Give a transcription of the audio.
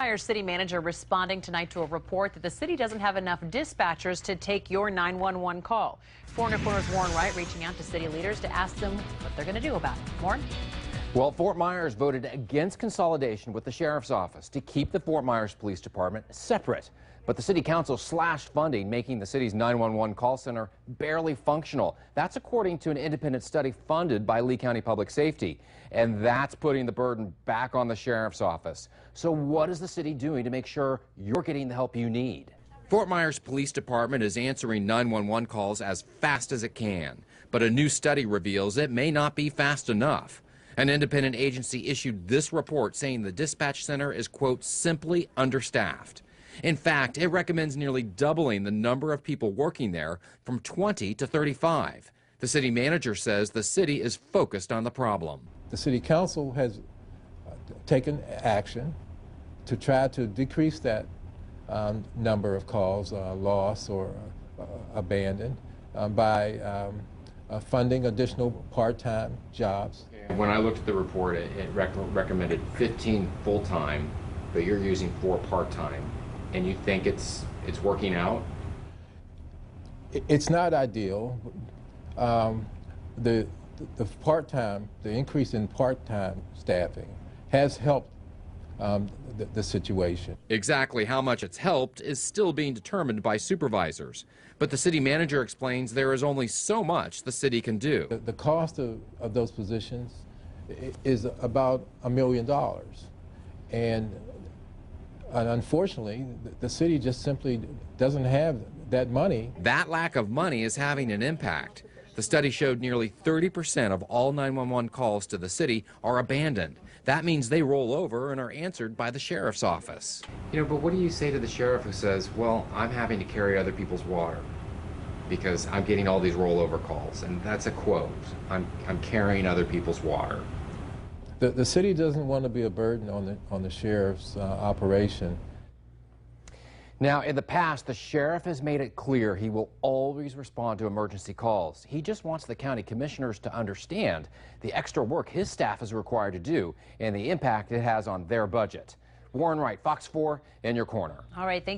City manager responding tonight to a report that the city doesn't have enough dispatchers to take your 911 call. 4 Corner's Warren Wright reaching out to city leaders to ask them what they're going to do about it. Warren? Well, Fort Myers voted against consolidation with the sheriff's office to keep the Fort Myers Police Department separate. But the city council slashed funding, making the city's 911 call center barely functional. That's according to an independent study funded by Lee County Public Safety. And that's putting the burden back on the sheriff's office. So what is the city doing to make sure you're getting the help you need? Fort Myers Police Department is answering 911 calls as fast as it can. But a new study reveals it may not be fast enough. An independent agency issued this report saying the dispatch center is, quote, simply understaffed. In fact, it recommends nearly doubling the number of people working there from 20 to 35. The city manager says the city is focused on the problem. The city council has taken action to try to decrease that number of calls lost or abandoned by funding additional part-time jobs. When I looked at the report, it recommended 15 full-time, but you're using 4 part-time. And you think it's working out? It's not ideal. The part-time, the increase in part-time staffing has helped the situation. Exactly how much it's helped is still being determined by supervisors. But the city manager explains there is only so much the city can do. The cost of those positions is about $1 million. And unfortunately, the city just simply doesn't have that money. That lack of money is having an impact. The study showed nearly 30% of all 911 calls to the city are abandoned. That means they roll over and are answered by the sheriff's office. But what do you say to the sheriff who says, well, I'm having to carry other people's water because I'm getting all these rollover calls? And that's a quote. I'm carrying other people's water. The city doesn't want to be a burden on the sheriff's operation. Now, in the past, the sheriff has made it clear he will always respond to emergency calls. He just wants the county commissioners to understand the extra work his staff is required to do and the impact it has on their budget. Warren Wright, Fox 4, in your corner. All right, thank you.